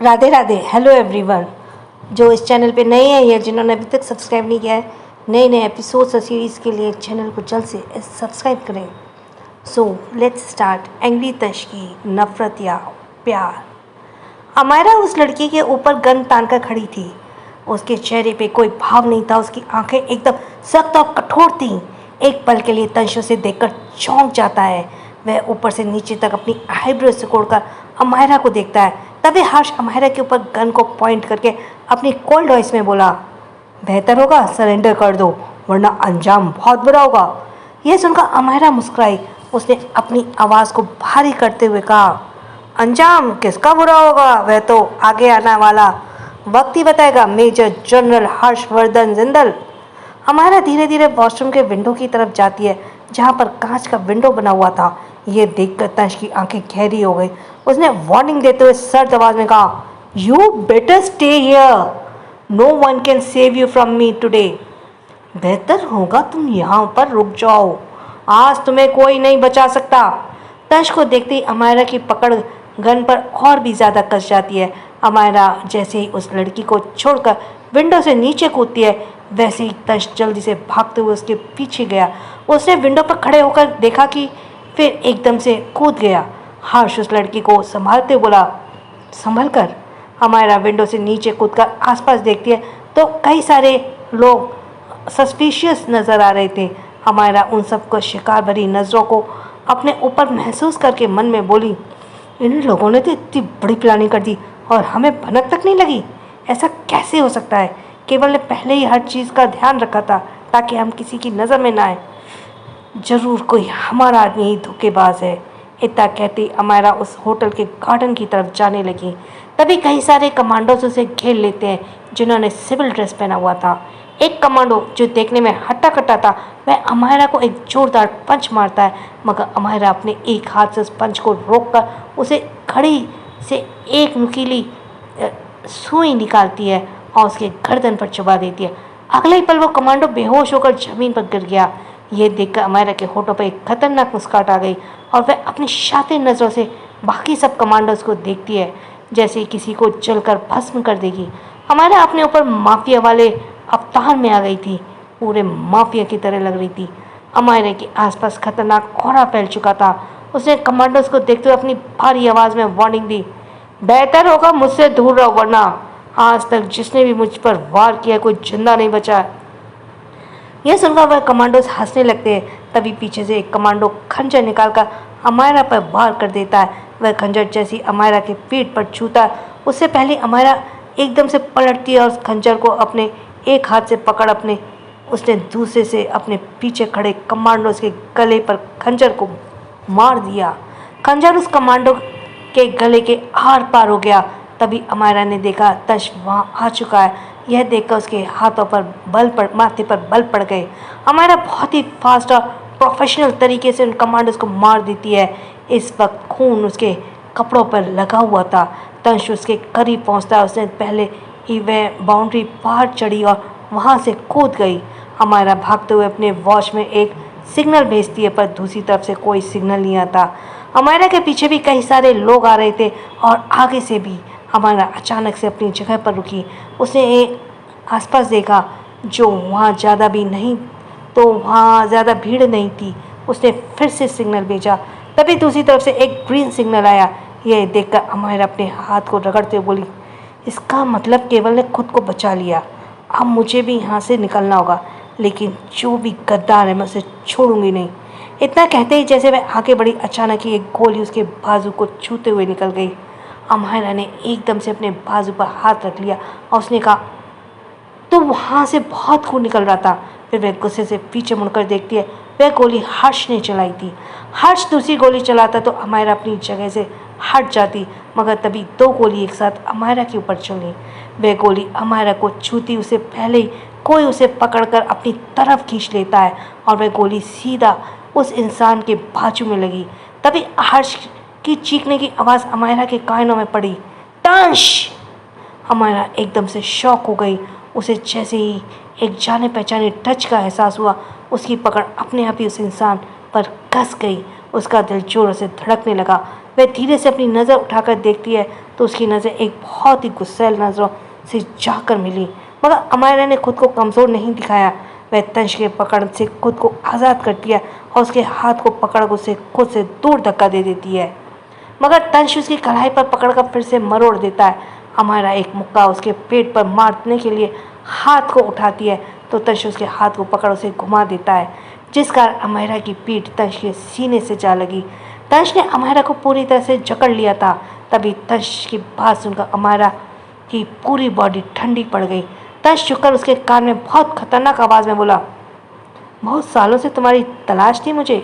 Radhe Radhe. Hello everyone, जो इस channel पे नए हैं या जिन्होंने अभी तक सब्सक्राइब नहीं किया है, नए नए एपिसोड्स और सीरीज़ के लिए चैनल को जल्द से सब्सक्राइब करें। सो लेट्स स्टार्ट एंग्री तश की नफ़रत या प्यार। अमायरा उस लड़की के ऊपर गन तान कर खड़ी थी। उसके चेहरे पे कोई भाव नहीं था, उसकी आंखें एकदम सख्त और कठोर थीं। एक पल के लिए तंश उसे देखकर चौंक जाता है। वह ऊपर से नीचे तक अपनी आईब्रो सिकोड़कर अमायरा को देखता है। तभी हर्ष अमायरा के ऊपर गन को पॉइंट करके अपनी कोल्ड वॉइस में बोला, बेहतर होगा सरेंडर कर दो, वरना अंजाम बहुत बुरा होगा। यह सुनकर अमायरा मुस्कुराई। उसने अपनी आवाज़ को भारी करते हुए कहा, अंजाम किसका बुरा होगा, वह तो आगे आने वाला वक्त ही बताएगा, मेजर जनरल हर्षवर्धन जिंदल। हमारा धीरे धीरे वॉशरूम के विंडो की तरफ जाती है, जहाँ पर कांच का विंडो बना हुआ था। ये देखकर तंश की आंखें गहरी हो गई। उसने वार्निंग देते हुए सर्द आवाज में कहा, you better stay here, no one can save you from me today. बेहतर होगा तुम यहाँ पर रुक जाओ, आज तुम्हें कोई नहीं बचा सकता। तंश को देखते ही अमायरा की पकड़ गन पर और भी ज़्यादा कस जाती है। अमायरा जैसे ही उस लड़की को छोड़कर विंडो से नीचे कूदती है, वैसे ही तंश जल्दी से भागते हुए उसके पीछे गया। उसने विंडो पर खड़े होकर देखा कि फिर एकदम से कूद गया। हर्ष उस लड़की को संभालते बोला, संभल कर। अमायरा विंडो से नीचे कूदकर आसपास देखती है तो कई सारे लोग सस्पिशियस नज़र आ रहे थे। अमायरा उन सबको शिकार भरी नज़रों को अपने ऊपर महसूस करके मन में बोली, इन लोगों ने तो इतनी बड़ी प्लानिंग कर दी और हमें भनक तक नहीं लगी। ऐसा कैसे हो सकता है? केवल ने पहले ही हर चीज़ का ध्यान रखा था ताकि हम किसी की नज़र में ना आए। जरूर कोई हमारा आदमी ही धोखेबाज है। इतना कहती अमायरा उस होटल के गार्डन की तरफ जाने लगी। तभी कई सारे कमांडोज उसे घेर लेते हैं, जिन्होंने सिविल ड्रेस पहना हुआ था। एक कमांडो जो देखने में हट्टा कट्टा था, वह अमायरा को एक जोरदार पंच मारता है, मगर अमायरा अपने एक हाथ से उस पंच को रोककर उसे घड़ी से एक नुकीली सुई निकालती है और उसके गर्दन पर चुभा देती है। अगले ही पल वो कमांडो बेहोश होकर जमीन पर गिर गया। यह देखकर अमायरा के होठों पर एक खतरनाक मुस्कुराहट आ गई और वह अपनी शातिर नज़रों से बाकी सब कमांडोज को देखती है, जैसे किसी को जलकर भस्म कर देगी। अमायरा अपने ऊपर माफिया वाले अवतार में आ गई थी, पूरे माफिया की तरह लग रही थी। अमायरा के आसपास खतरनाक कोहरा फैल चुका था। उसने कमांडोज को देखते हुए अपनी भारी आवाज़ में वार्निंग दी, बेहतर होगा मुझसे दूर रहो, वरना आज तक जिसने भी मुझ पर वार किया कोई जिंदा नहीं बचा। यह सुनकर वह कमांडोज हंसने लगते हैं। तभी पीछे से एक कमांडो खंजर निकालकर अमायरा पर वार कर देता है। वह खंजर जैसी अमायरा के पीठ पर छूता है, उससे पहले अमायरा एकदम से पलटती है और उस खंजर को अपने एक हाथ से पकड़ उसने दूसरे से अपने पीछे खड़े कमांडोज के गले पर खंजर को मार दिया। खंजर उस कमांडो के गले के आर पार हो गया। तभी अमायरा ने देखा तश वहाँ आ चुका है। यह देखकर उसके हाथों पर माथे पर बल पड़ गए। अमायरा बहुत ही फास्ट और प्रोफेशनल तरीके से उन कमांडोज को मार देती है। इस वक्त खून उसके कपड़ों पर लगा हुआ था। तंश उसके करीब पहुंचता, उसने पहले ही वह बाउंड्री पार चढ़ी और वहां से कूद गई। अमायरा भागते हुए अपने वॉच में एक सिग्नल भेजती है, पर दूसरी तरफ से कोई सिग्नल नहीं आता। अमायरा के पीछे भी कई सारे लोग आ रहे थे और आगे से भी। अमायरा अचानक से अपनी जगह पर रुकी। उसने एक आसपास देखा, जो वहाँ ज़्यादा भी नहीं तो वहाँ ज़्यादा भीड़ नहीं थी। उसने फिर से सिग्नल भेजा। तभी दूसरी तरफ से एक ग्रीन सिग्नल आया। यह देखकर अमायरा अपने हाथ को रगड़ते हुए बोली, इसका मतलब केवल ने खुद को बचा लिया। अब मुझे भी यहाँ से निकलना होगा, लेकिन जो भी गद्दार है मैं उसे छोड़ूंगी नहीं। इतना कहते ही जैसे वह आगे बढ़ी, अचानक ही एक गोली उसके बाजू को छूते हुए निकल गई। अमायरा ने एकदम से अपने बाजू पर हाथ रख लिया और उसने कहा, तो वहाँ से बहुत खून निकल रहा था। फिर वह गुस्से से पीछे मुड़कर देखती है, वह गोली हर्ष ने चलाई थी। हर्ष दूसरी गोली चलाता तो अमायरा अपनी जगह से हट जाती, मगर तभी दो गोली एक साथ अमायरा के ऊपर चली। वह गोली अमायरा को छूती उससे पहले ही कोई उसे पकड़कर अपनी तरफ खींच लेता है और वह गोली सीधा उस इंसान के बाजू में लगी। तभी हर्ष की चीखने की आवाज़ अमायरा के कानों में पड़ी, तंश! अमायरा एकदम से शॉक हो गई। उसे जैसे ही एक जाने पहचाने टच का एहसास हुआ, उसकी पकड़ अपने आप ही उस इंसान पर कस गई। उसका दिल जोरों से धड़कने लगा। वह धीरे से अपनी नज़र उठाकर देखती है तो उसकी नज़र एक बहुत ही गुस्सैल नज़रों से जाकर मिली। मगर अमायरा ने खुद को कमज़ोर नहीं दिखाया। वह तंश के पकड़ से खुद को आज़ाद करती है और उसके हाथ को पकड़ उसे खुद से दूर धक्का दे देती है। मगर तंश उसकी कलाई पर पकड़कर फिर से मरोड़ देता है। अमायरा एक मुक्का उसके पेट पर मारने के लिए हाथ को उठाती है तो तंश उसके हाथ को पकड़ उसे घुमा देता है, जिस कारण अमायरा की पीठ तंश के सीने से जा लगी। तंश ने अमायरा को पूरी तरह से जकड़ लिया था। तभी तंश की बात सुनकर अमायरा की पूरी बॉडी ठंडी पड़ गई। तंश झुककर उसके कान में बहुत खतरनाक आवाज़ में बोला, बहुत सालों से तुम्हारी तलाश थी मुझे।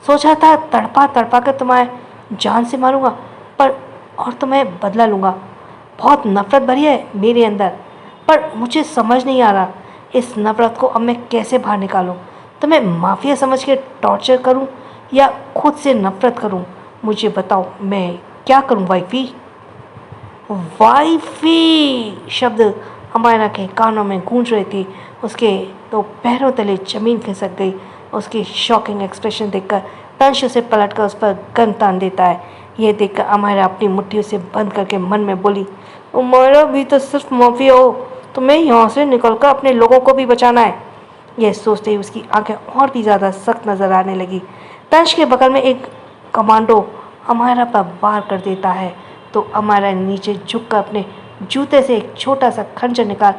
सोचा था तड़पा तड़पा कर तुम्हारे जान से मारूंगा पर और तुम्हें बदला लूँगा। बहुत नफरत भरी है मेरे अंदर, पर मुझे समझ नहीं आ रहा इस नफरत को अब मैं कैसे बाहर निकालूं। तुम्हें माफिया समझ के टॉर्चर करूं या खुद से नफरत करूं? मुझे बताओ मैं क्या करूं वाइफी। वाइफी शब्द अमायरा के कानों में गूंज रहे थे। उसके तो पैरों तले जमीन खिसक गई। उसकी शॉकिंग एक्सप्रेशन देखकर तंश उसे पलटकर उस पर गन तान देता है। यह देखकर अमायरा अपनी मुट्ठी से बंद करके मन में बोली, अमायरा भी तो सिर्फ माफिया हो, तुम्हें यहाँ से निकलकर अपने लोगों को भी बचाना है। यह सोचते ही उसकी आंखें और भी ज़्यादा सख्त नजर आने लगी। तंश के बगल में एक कमांडो अमायरा पर वार कर देता है तो अमायरा नीचे झुककर अपने जूते से एक छोटा सा खंजर निकाल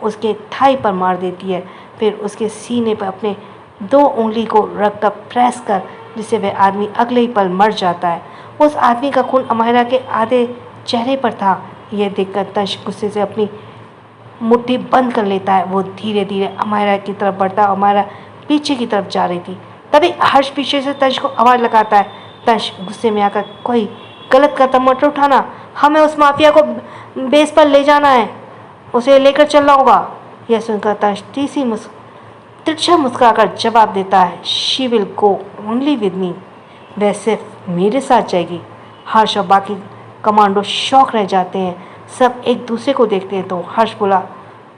उसके थाई पर मार देती है। फिर उसके सीने पर अपने 2 उंगली को रखकर प्रेस कर, जिससे वह आदमी अगले ही पल मर जाता है। उस आदमी का खून अमायरा के आधे चेहरे पर था। यह देखकर तंश गुस्से से अपनी मुट्ठी बंद कर लेता है। वो धीरे धीरे अमायरा की तरफ बढ़ता है। अमायरा पीछे की तरफ जा रही थी। तभी हर्ष पीछे से तंश को आवाज़ लगाता है। तंश गुस्से में आकर, कोई गलत कदम मत उठाना, हमें उस माफिया को बेस पर ले जाना है, उसे लेकर चलना होगा। यह सुनकर तंश तिरछा मुस्कुराकर जवाब देता है, she will go only with me. वह सिर्फ मेरे साथ जाएगी। हर्ष और बाकी कमांडो शौक रह जाते हैं। सब एक दूसरे को देखते हैं तो हर्ष बोला,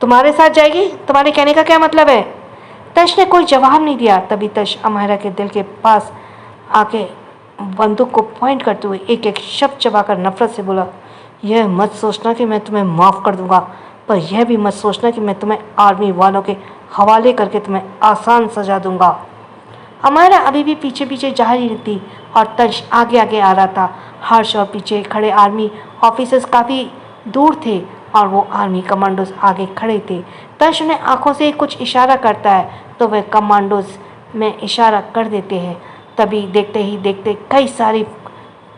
तुम्हारे साथ जाएगी? तुम्हारे कहने का क्या मतलब है? तंश ने कोई जवाब नहीं दिया। तभी तंश अमायरा के दिल के पास आके बंदूक को पॉइंट करते हुए एक एक शब्द चबाकर नफरत से बोला, यह मत सोचना कि मैं तुम्हें माफ़ कर दूंगा, पर यह भी मत सोचना कि मैं तुम्हें आर्मी वालों के हवाले करके तुम्हें आसान सजा दूंगा। अमायरा अभी भी पीछे पीछे जा रही थी और तंश आगे आगे आ रहा था। हर्ष और पीछे खड़े आर्मी ऑफिसर्स काफ़ी दूर थे और वो आर्मी कमांडोज आगे खड़े थे। तंश उन्हें आंखों से कुछ इशारा करता है तो वे कमांडोज में इशारा कर देते हैं। तभी देखते ही देखते कई सारी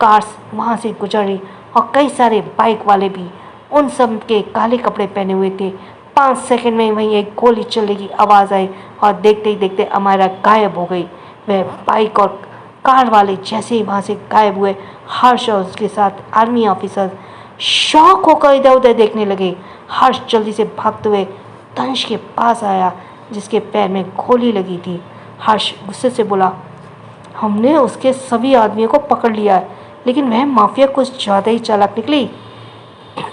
कार्स वहाँ से गुजरी और कई सारे बाइक वाले भी। उन सब के काले कपड़े पहने हुए थे। 5 सेकंड में वहीं एक गोली चलने की आवाज़ आई और देखते ही देखते अमायरा गायब हो गई। वह बाइक और कार वाले जैसे ही वहाँ से गायब हुए, हर्ष और उसके साथ आर्मी ऑफिसर शौक होकर इधर उधर देखने लगे। हर्ष जल्दी से भागते हुए तंश के पास आया जिसके पैर में गोली लगी थी। हर्ष गुस्से से बोला, हमने उसके सभी आदमियों को पकड़ लिया है, लेकिन वह माफिया कुछ ज़्यादा ही चालाक निकली।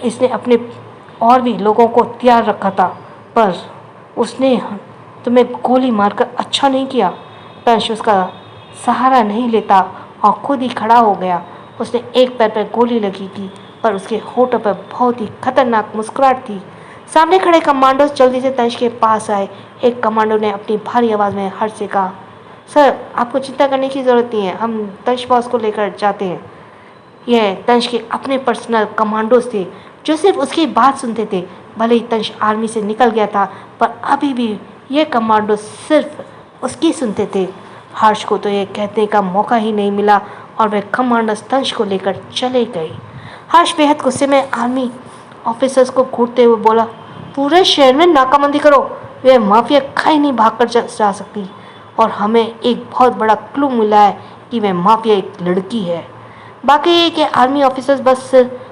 इसने अपने और भी लोगों को तैयार रखा था, पर उसने तुम्हें गोली मारकर अच्छा नहीं किया। तंश उसका सहारा नहीं लेता और खुद ही खड़ा हो गया। उसने एक पैर पर गोली लगी थी पर उसके होठों पर बहुत ही खतरनाक मुस्कुराहट थी। सामने खड़े कमांडोज जल्दी से तंश के पास आए। एक कमांडो ने अपनी भारी आवाज़ में हर्ष से कहा, सर आपको चिंता करने की ज़रूरत नहीं है, हम तंश बॉस को लेकर जाते हैं। यह तंश के अपने पर्सनल कमांडोज थे जो सिर्फ उसकी बात सुनते थे। भले ही तंश आर्मी से निकल गया था पर अभी भी ये कमांडो सिर्फ उसकी सुनते थे। हर्ष को तो ये कहने का मौका ही नहीं मिला और वह कमांडर्स तंश को लेकर चले गए। हर्ष बेहद गुस्से में आर्मी ऑफिसर्स को घूरते हुए बोला, पूरे शहर में नाकाबंदी करो, वह माफिया कहीं नहीं भाग कर जा सकती और हमें एक बहुत बड़ा क्लू मिला है कि वह माफिया एक लड़की है। बाकी के आर्मी ऑफिसर्स बस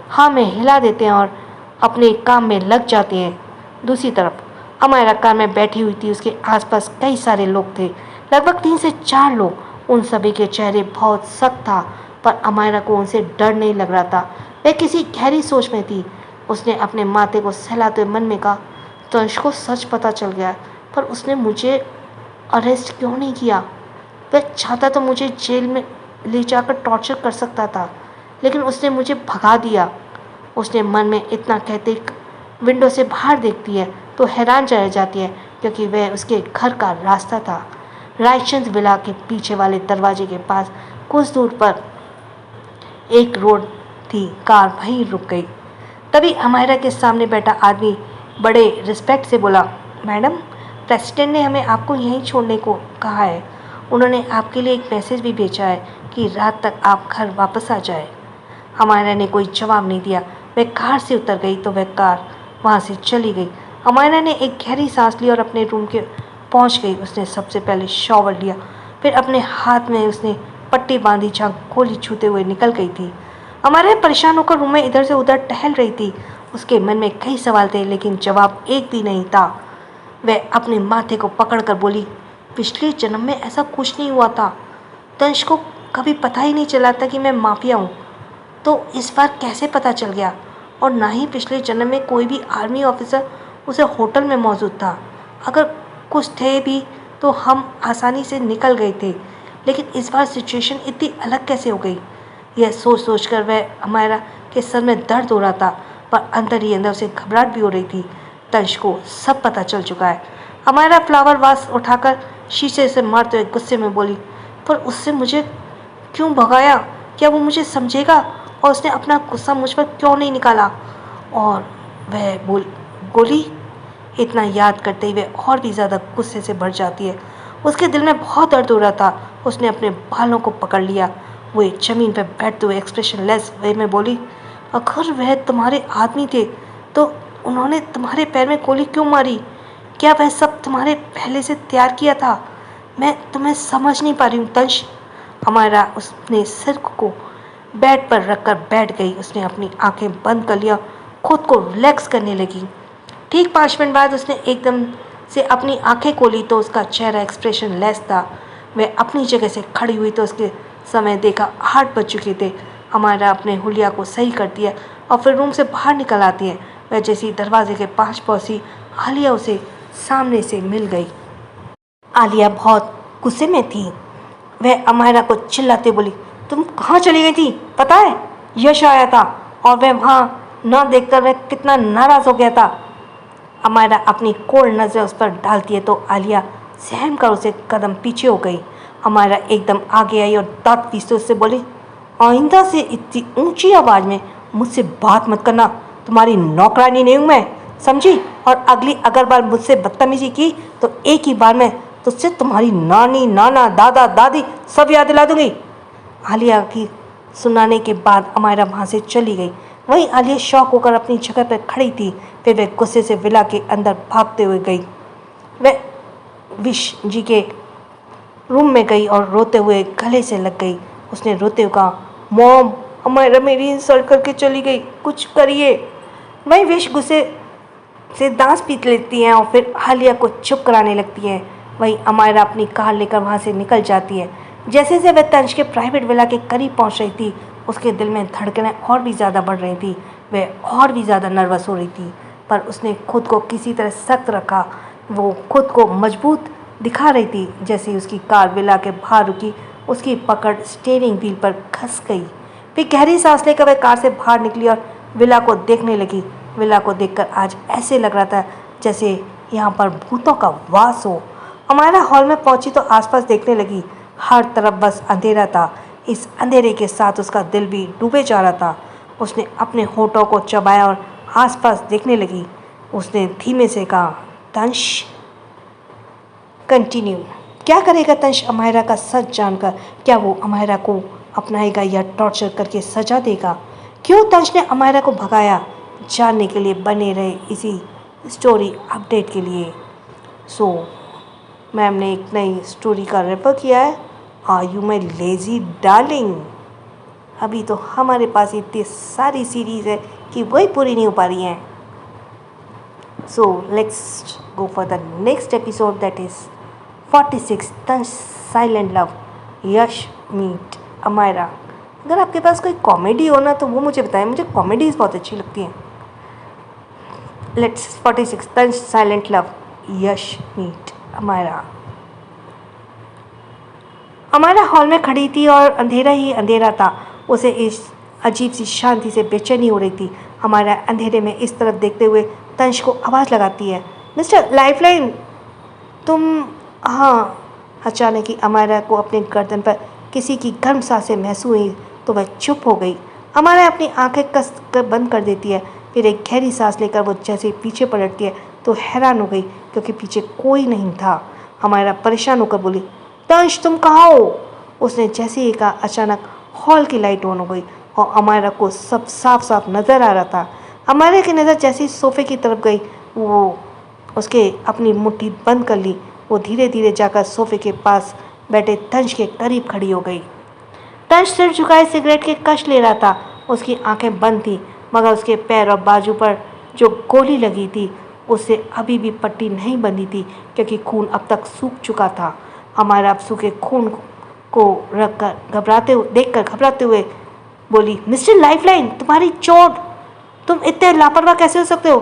हाँ में हिला देते हैं और अपने काम में लग जाते हैं। दूसरी तरफ अमायरा कार में बैठी हुई थी। उसके आसपास कई सारे लोग थे, लगभग 3 से 4 लोग। उन सभी के चेहरे बहुत सख्त था पर अमायरा को उनसे डर नहीं लग रहा था। वह किसी गहरी सोच में थी। उसने अपने माथे को सहलाते मन में कहा, तंश को सच पता चल गया पर उसने मुझे अरेस्ट क्यों नहीं किया? वह चाहता तो मुझे जेल में ले जाकर टॉर्चर कर सकता था, लेकिन उसने मुझे भगा दिया। उसने मन में इतना कहते विंडो से बाहर देखती है तो हैरान रह जाती है, क्योंकि वह उसके घर का रास्ता था। रायचंद विला के पीछे वाले दरवाजे के पास कुछ दूर पर एक रोड थी। कार वहीं रुक गई। तभी अमायरा के सामने बैठा आदमी बड़े रिस्पेक्ट से बोला, मैडम, प्रेसिडेंट ने हमें आपको यहीं छोड़ने को कहा है। उन्होंने आपके लिए एक मैसेज भी भेजा है कि रात तक आप घर वापस आ जाए। अमायरा ने कोई जवाब नहीं दिया। वह कार से उतर गई तो वह कार वहाँ से चली गई। अमायरा ने एक गहरी सांस ली और अपने रूम के पहुँच गई। उसने सबसे पहले शॉवर लिया, फिर अपने हाथ में उसने पट्टी बांधी जहाँ गोली छूते हुए निकल गई थी। अमायरा परेशान होकर रूम में इधर से उधर टहल रही थी। उसके मन में कई सवाल थे, लेकिन जवाब एक भी नहीं था। वह अपने माथे को पकड़कर बोली, पिछले जन्म में ऐसा कुछ नहीं हुआ था। तंश को कभी पता ही नहीं चला था कि मैं माफिया हूँ, तो इस बार कैसे पता चल गया? और ना ही पिछले जन्म में कोई भी आर्मी ऑफिसर उसे होटल में मौजूद था। अगर कुछ थे भी तो हम आसानी से निकल गए थे, लेकिन इस बार सिचुएशन इतनी अलग कैसे हो गई? यह सोच सोच कर वह अमायरा के सर में दर्द हो रहा था, पर अंदर ही अंदर उसे घबराहट भी हो रही थी। तंश को सब पता चल चुका है। अमायरा फ्लावर वास उठाकर शीशे से मारते हुए गुस्से में बोली, पर उससे मुझे क्यों भगाया? क्या वो मुझे समझेगा? और उसने अपना गुस्सा मुझ पर क्यों नहीं निकाला? और वह गोली, इतना याद करते ही वह और भी ज़्यादा गुस्से से भर जाती है। उसके दिल में बहुत दर्द हो रहा था। उसने अपने बालों को पकड़ लिया। वो एक ज़मीन पर बैठते हुए एक्सप्रेशनलेस वे में बोली, अगर वह तुम्हारे आदमी थे तो उन्होंने तुम्हारे पैर में गोली क्यों मारी? क्या वह सब तुम्हारे पहले से तैयार किया था? मैं तुम्हें समझ नहीं पा रही हूँ तंश। हमारा उसने सिर को बेड पर रखकर बैठ गई। उसने अपनी आंखें बंद कर लिया, खुद को रिलैक्स करने लगी। ठीक 5 मिनट बाद उसने एकदम से अपनी आंखें खोली तो उसका चेहरा एक्सप्रेशन लेस था। वह अपनी जगह से खड़ी हुई तो उसके समय देखा 8 बज चुके थे। हमारा अपने हुलिया को सही करती है और फिर रूम से बाहर निकल आती है। वह जैसी दरवाजे के पास पहुंची, आलिया उसे सामने से मिल गई। आलिया बहुत गुस्से में थी। वह अमायरा को चिल्लाते बोली, तुम कहाँ चली गई थी? पता है, यश आया था और वह वहाँ न देखकर वह कितना नाराज़ हो गया था। अमायरा अपनी कोल्ड नज़र उस पर डालती है तो आलिया सहम कर उसे कदम पीछे हो गई। अमायरा एकदम आगे आई और दांत पीसते उससे बोली, आइंदा से इतनी ऊंची आवाज़ में मुझसे बात मत करना। तुम्हारी नौकरानी नहीं हूँ मैं, समझी? और अगली अगर बार मुझसे बदतमीजी की तो एक ही बार में तुझसे तुम्हारी नानी, नाना, दादा, दादी सब याद दिला दूंगी। आलिया की सुनाने के बाद अमायरा वहाँ से चली गई। वहीं आलिया शॉक होकर अपनी जगह पर खड़ी थी। फिर वह गुस्से से विला के अंदर भागते हुए गई। वह विश जी के रूम में गई और रोते हुए गले से लग गई। उसने रोते हुए कहा, मॉम, अमायरा मेरी इंसल्ट करके चली गई, कुछ करिए। वहीं विश गुस्से से दांत पीट लेती हैं और फिर आलिया को चुप कराने लगती है। वहीं अमायरा अपनी कार लेकर वहाँ से निकल जाती है। जैसे जैसे वह तंश के प्राइवेट विला के करीब पहुँच रही थी, उसके दिल में धड़कनें और भी ज़्यादा बढ़ रही थी। वह और भी ज़्यादा नर्वस हो रही थी, पर उसने खुद को किसी तरह सख्त रखा। वो खुद को मजबूत दिखा रही थी। जैसे ही उसकी कार विला के बाहर रुकी, उसकी पकड़ स्टीयरिंग व्हील पर घस गई। फिर गहरी सांस लेकर वह कार से बाहर निकली और विला को देखने लगी। विला को देखकर आज ऐसे लग रहा था जैसे यहाँ पर भूतों का वास हो। हमारा हॉल में पहुंची तो आसपास देखने लगी। हर तरफ बस अंधेरा था। इस अंधेरे के साथ उसका दिल भी डूबे जा रहा था। उसने अपने होठों को चबाया और आसपास देखने लगी। उसने धीमे से कहा, तंश। कंटिन्यू। क्या करेगा तंश अमायरा का सच जानकर? क्या वो अमायरा को अपनाएगा या टॉर्चर करके सजा देगा? क्यों तंश ने अमायरा को भगाया? जानने के लिए बने रहे इसी स्टोरी अपडेट के लिए। सो मैम ने एक नई स्टोरी का रेफर किया है, are you my lazy darling. अभी तो हमारे पास इतनी सारी सीरीज़ है कि वही पूरी नहीं हो पा रही हैं। So let's go for the next episode, that is 46 the silent love, Yash meet Amayra. अगर आपके पास कोई कॉमेडी हो ना तो वो मुझे बताएं, मुझे कॉमेडीज़ बहुत अच्छी लगती हैं। Let's 46 the silent love, Yash meet Amayra. हमारा हॉल में खड़ी थी और अंधेरा ही अंधेरा था। उसे इस अजीब सी शांति से बेचैनी हो रही थी। हमारा अंधेरे में इस तरफ देखते हुए तंश को आवाज़ लगाती है, मिस्टर लाइफलाइन, तुम? हाँ। अचानक ही अमायरा को अपने गर्दन पर किसी की गर्म सांसें महसूस हुई तो वह चुप हो गई। अमायरा अपनी आंखें कस कर बंद कर देती है। फिर एक गहरी सांस लेकर वो जैसे पीछे पलटती है तो हैरान हो गई क्योंकि पीछे कोई नहीं था। अमायरा परेशान होकर बोली, तंश तुम कहाँ हो? उसने जैसे ही कहा अचानक हॉल की लाइट ऑन हो गई और अमायरा को सब साफ साफ नज़र आ रहा था। अमायरा की नज़र जैसे ही सोफे की तरफ गई वो उसके अपनी मुट्ठी बंद कर ली। वो धीरे धीरे जाकर सोफे के पास बैठे तंश के करीब खड़ी हो गई। तंश सिर झुकाए सिगरेट के कश ले रहा था। उसकी आंखें बंद थी मगर उसके पैर और बाजू पर जो गोली लगी थी उससे अभी भी पट्टी नहीं बंधी थी क्योंकि खून अब तक सूख चुका था। हमारा अब सूखे खून को रखकर देखकर घबराते हुए बोली, मिस्टर लाइफलाइन, तुम्हारी चोट, तुम इतने लापरवाह कैसे हो सकते हो?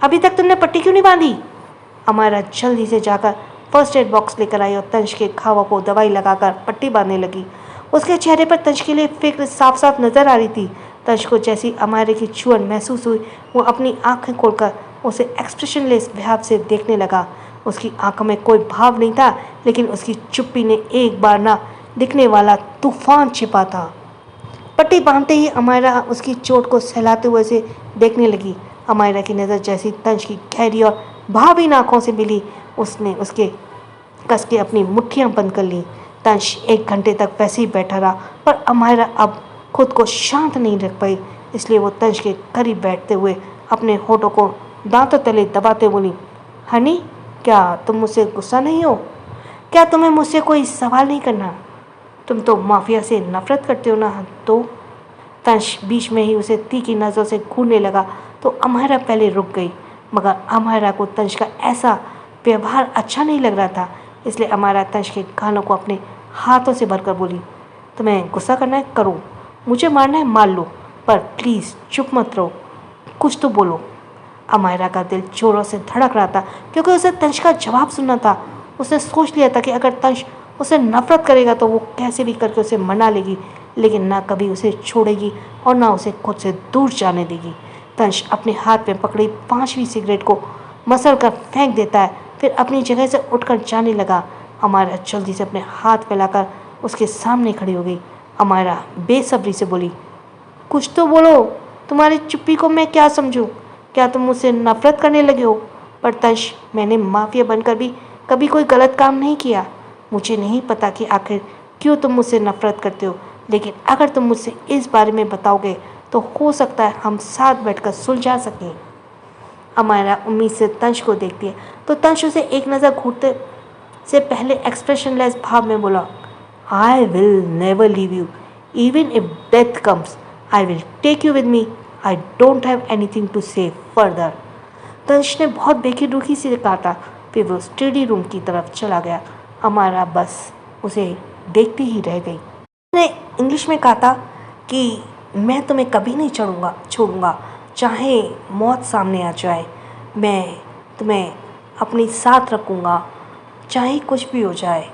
अभी तक तुमने पट्टी क्यों नहीं बांधी? हमारा जल्दी से जाकर फर्स्ट एड बॉक्स लेकर आई और तंश के घावों को दवाई लगाकर पट्टी बांधने लगी। उसके चेहरे पर तंश के लिए फिक्र साफ साफ नजर आ रही थी। तंश को जैसी अमायरा की छुअन महसूस हुई वो अपनी आंखें खोलकर उसे एक्सप्रेशनलेस भाव से देखने लगा। उसकी आंखों में कोई भाव नहीं था लेकिन उसकी चुप्पी ने एक बार ना दिखने वाला तूफान छिपा था। पट्टी बांधते ही अमायरा उसकी चोट को सहलाते हुए से देखने लगी। अमायरा की नज़र जैसी तंश की गहरी और भावहीन आंखों से मिली उसने उसके कस के अपनी मुट्ठियां बंद कर ली। तंश 1 घंटे तक वैसे ही बैठा रहा पर अमायरा अब खुद को शांत नहीं रख पाई, इसलिए वो तंश के करीब बैठते हुए अपने होठों को दांतों तले दबाते बोली, हनी, क्या तुम मुझसे गुस्सा नहीं हो? क्या तुम्हें मुझसे कोई सवाल नहीं करना? तुम तो माफिया से नफरत करते हो ना? तो तंश बीच में ही उसे तीखी नज़रों से घूरने लगा तो अमायरा पहले रुक गई मगर अमायरा को तंश का ऐसा व्यवहार अच्छा नहीं लग रहा था, इसलिए अमायरा तंश के गालों को अपने हाथों से भरकर बोली, तुम्हें गुस्सा करना है करो, मुझे मारना है मार लो, पर प्लीज़ चुप मत रहो, कुछ तो बोलो। अमायरा का दिल जोरों से धड़क रहा था क्योंकि उसे तंश का जवाब सुनना था। उसने सोच लिया था कि अगर तंश उसे नफरत करेगा तो वो कैसे भी करके उसे मना लेगी, लेकिन ना कभी उसे छोड़ेगी और ना उसे खुद से दूर जाने देगी। तंश अपने हाथ में पकड़ी 5वीं सिगरेट को मसल कर फेंक देता है, फिर अपनी जगह से उठकर जाने लगा। अमायरा जल्दी से अपने हाथ फैलाकर उसके सामने खड़ी हो गई। अमायरा बेसब्री से बोली, कुछ तो बोलो, तुम्हारी चुप्पी को मैं क्या समझूं? क्या तुम मुझसे नफरत करने लगे हो? पर तंश, मैंने माफिया बनकर भी कभी कोई गलत काम नहीं किया। मुझे नहीं पता कि आखिर क्यों तुम मुझसे नफरत करते हो, लेकिन अगर तुम मुझसे इस बारे में बताओगे तो हो सकता है हम साथ बैठकर सुलझा सकें। अमायरा उम्मीद से तंश को देखती है तो तंश उसे एक नज़र घूरते से पहले एक्सप्रेशनलेस भाव में बोला, I will never leave you, even if death comes, I will take you with me, I don't have anything to say further. Tansh ने बहुत बेखुदी से कहा था, फिर वो स्टडी रूम की तरफ चला गया। अमायरा बस उसे देखती ही रह गई। उसने इंग्लिश में कहा था कि मैं तुम्हें कभी नहीं छोड़ूंगा, चाहे मौत सामने आ जाए, मैं तुम्हें अपनी साथ रखूंगा, चाहे कुछ भी हो जाए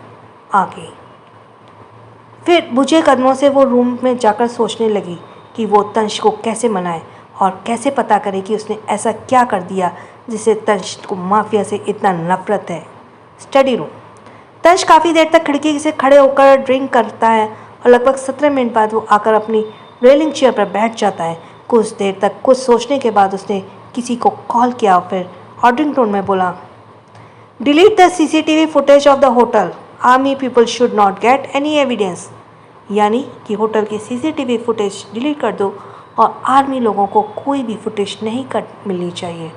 आगे। फिर बुझे कदमों से वो रूम में जाकर सोचने लगी कि वो तंश को कैसे मनाए और कैसे पता करे कि उसने ऐसा क्या कर दिया जिससे तंश को माफिया से इतना नफरत है। Study room. तंश काफ़ी देर तक खिड़की से खड़े होकर ड्रिंक करता है और लगभग 17 मिनट बाद वो आकर अपनी रेलिंग चेयर पर बैठ जाता है। कुछ देर तक कुछ सोचने के बाद उसने किसी को कॉल किया और फिर ऑर्डरिंग टोन में बोला, delete the CCTV footage of the hotel, army people should not get any evidence. यानी कि होटल की CCTV फुटेज डिलीट कर दो और आर्मी लोगों को कोई भी फुटेज नहीं मिलनी चाहिए।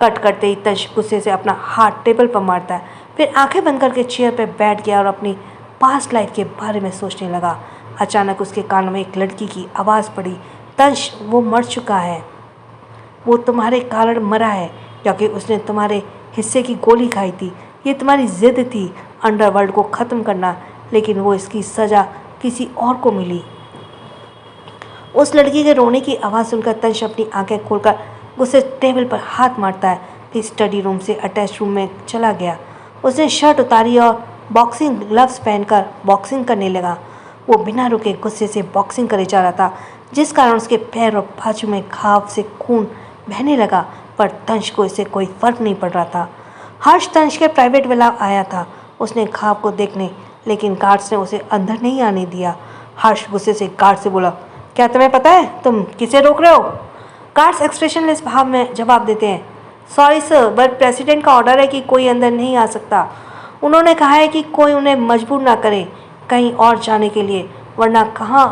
कट करते ही तंश गुस्से से अपना हाथ टेबल पर मारता है, फिर आंखें बंद करके चेयर पर बैठ गया और अपनी पास्ट लाइफ के बारे में सोचने लगा। अचानक उसके कानों में एक लड़की की आवाज़ पड़ी, तंश, वो मर चुका है, वो तुम्हारे कारण मरा है क्योंकि उसने तुम्हारे हिस्से की गोली खाई थी। ये तुम्हारी जिद थी अंडरवर्ल्ड को ख़त्म करना, लेकिन वो इसकी सज़ा किसी और को मिली। उस लड़की के रोने की आवाज़ सुनकर तंश अपनी आंखें खोलकर गुस्से टेबल पर हाथ मारता है, फिर स्टडी रूम से अटैच रूम में चला गया। उसने शर्ट उतारी और बॉक्सिंग ग्लव्स पहनकर बॉक्सिंग करने लगा। वो बिना रुके गुस्से से बॉक्सिंग करे जा रहा था, जिस कारण उसके पैर और बाजू में घाव से खून बहने लगा, पर तंश को इससे कोई फर्क नहीं पड़ रहा था। हर्ष तंश के प्राइवेट विला आया था उसने घाव को देखने, लेकिन गार्ड्स ने उसे अंदर नहीं आने दिया। हर्ष गुस्से से गार्ड से बोला, क्या तुम्हें पता है तुम किसे रोक रहे हो? गार्ड्स एक्सप्रेशनलेस भाव में जवाब देते हैं, सॉरी सर, बट प्रेसिडेंट का ऑर्डर है कि कोई अंदर नहीं आ सकता। उन्होंने कहा है कि कोई उन्हें मजबूर ना करे कहीं और जाने के लिए, वरना कहाँ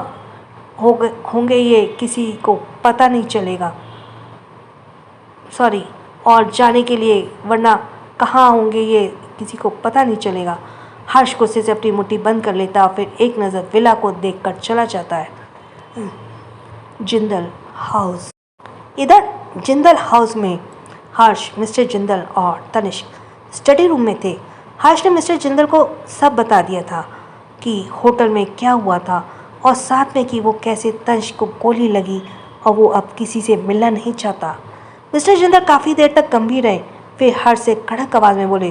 होंगे ये किसी को पता नहीं चलेगा। सॉरी, और जाने के लिए, वरना कहाँ होंगे ये किसी को पता नहीं चलेगा। हर्ष गुस्से से अपनी मुट्ठी बंद कर लेता और फिर एक नज़र विला को देखकर चला जाता है। जिंदल हाउस। इधर जिंदल हाउस में हर्ष, मिस्टर जिंदल और तनिष्क स्टडी रूम में थे। हर्ष ने मिस्टर जिंदल को सब बता दिया था कि होटल में क्या हुआ था और साथ में कि वो कैसे तनिष्क को गोली लगी और वो अब किसी से मिलना नहीं चाहता। मिस्टर जिंदल काफ़ी देर तक गंभीर रहे, फिर हर्ष से कड़क आवाज़ में बोले,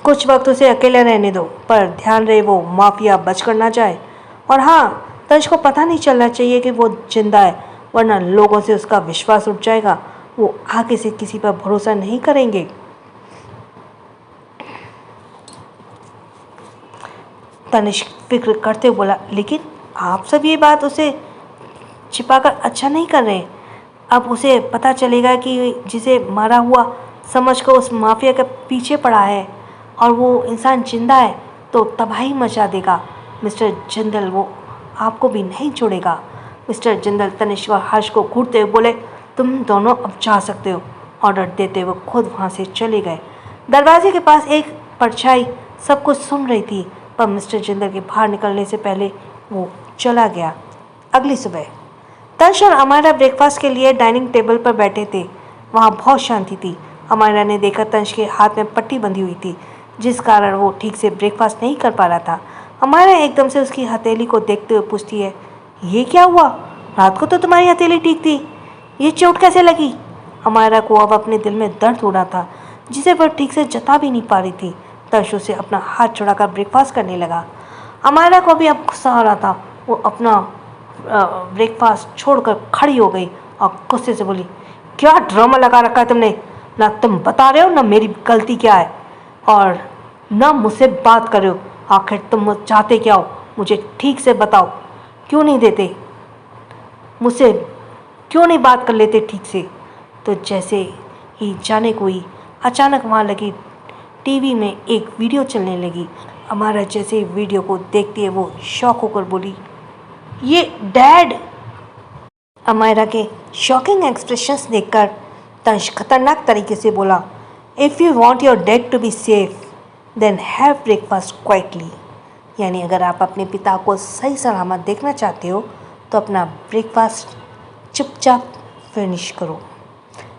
कुछ वक्त उसे अकेले रहने दो, पर ध्यान रहे वो माफिया बचकर ना जाए। और हाँ, तनिष्क को पता नहीं चलना चाहिए कि वो जिंदा है, वरना लोगों से उसका विश्वास उठ जाएगा। वो आगे से किसी पर भरोसा नहीं करेंगे। तनिष्क फिक्र करते हुए बोला, लेकिन आप सब ये बात उसे छिपाकर अच्छा नहीं कर रहे। अब उसे पता चलेगा कि जिसे मारा हुआ समझकर उस माफिया के पीछे पड़ा है और वो इंसान जिंदा है, तो तबाही मचा देगा। मिस्टर जिंदल वो आपको भी नहीं छोड़ेगा। मिस्टर जिंदल तनिष्क और हर्ष को घूरते हुए बोले, तुम दोनों अब जा सकते हो। ऑर्डर देते हुए खुद वहाँ से चले गए। दरवाजे के पास एक परछाई सब कुछ सुन रही थी, पर मिस्टर जिंदल के बाहर निकलने से पहले वो चला गया। अगली सुबह तंश और अमायरा ब्रेकफास्ट के लिए डाइनिंग टेबल पर बैठे थे। वहाँ बहुत शांति थी। अमायरा ने देखा तंश के हाथ में पट्टी बंधी हुई थी, जिस कारण वो ठीक से ब्रेकफास्ट नहीं कर पा रहा था। अमायरा एकदम से उसकी हथेली को देखते हुए पूछती है, ये क्या हुआ? रात को तो तुम्हारी हथेली ठीक थी, ये चोट कैसे लगी? अमायरा को अब अपने दिल में दर्द हो रहा था, जिसे वह ठीक से जता भी नहीं पा रही थी। तंश उसे अपना हाथ छुड़ाकर ब्रेकफास्ट करने लगा। अमायरा को भी अब गुस्सा आ रहा था। वो अपना ब्रेकफास्ट छोड़कर खड़ी हो गई और गुस्से से बोली, क्या ड्रामा लगा रखा है तुमने? ना तुम बता रहे हो ना मेरी गलती क्या है, और ना मुझसे बात कर रहे हो। आखिर तुम चाहते क्या हो? मुझे ठीक से बताओ। क्यों नहीं देते मुझसे? क्यों नहीं बात कर लेते ठीक से? तो जैसे ही जाने कोई अचानक वहाँ लगी टीवी में एक वीडियो चलने लगी। अमायरा जैसे वीडियो को देखती है वो शॉक होकर बोली, ये डैड। अमायरा के शॉकिंग एक्सप्रेशंस देखकर तंश खतरनाक तरीके से बोला, if you want your dad to be safe then have breakfast quietly. यानी अगर आप अपने पिता को सही सलामत देखना चाहते हो तो अपना ब्रेकफास्ट चुपचाप फिनिश करो।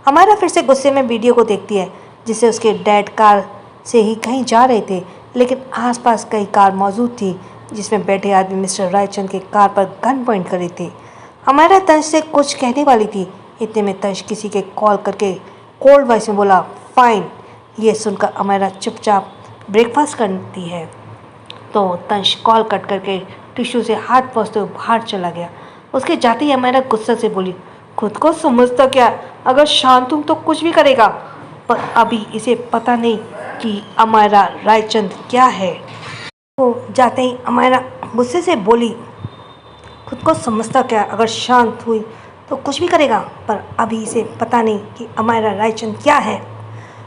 अमायरा फिर से गुस्से में वीडियो को देखती है, जिसे उसके डैड कार से ही कहीं जा रहे थे, लेकिन आसपास कई कार मौजूद थी जिसमें बैठे आदमी मिस्टर रायचंद के कार पर गन पॉइंट करे थे। अमायरा तंश से कुछ कहने वाली थी, इतने में तंश किसी के कॉल करके कोल्ड वॉइस में बोला, फाइन। ये सुनकर अमायरा चुपचाप ब्रेकफास्ट करती है तो तंश कॉल कट करके टिश्यू से हाथ पोंछते हुए बाहर चला गया। उसके जाते ही अमायरा गुस्से से बोली, खुद को समझता क्या? अगर शांत हूँ तो कुछ भी करेगा, पर अभी इसे पता नहीं कि अमायरा रायचंद क्या है। वो जाते ही अमायरा गुस्से से बोली, खुद को समझता क्या? अगर शांत हुई तो कुछ भी करेगा, पर अभी इसे पता नहीं कि अमायरा रायचंद क्या है।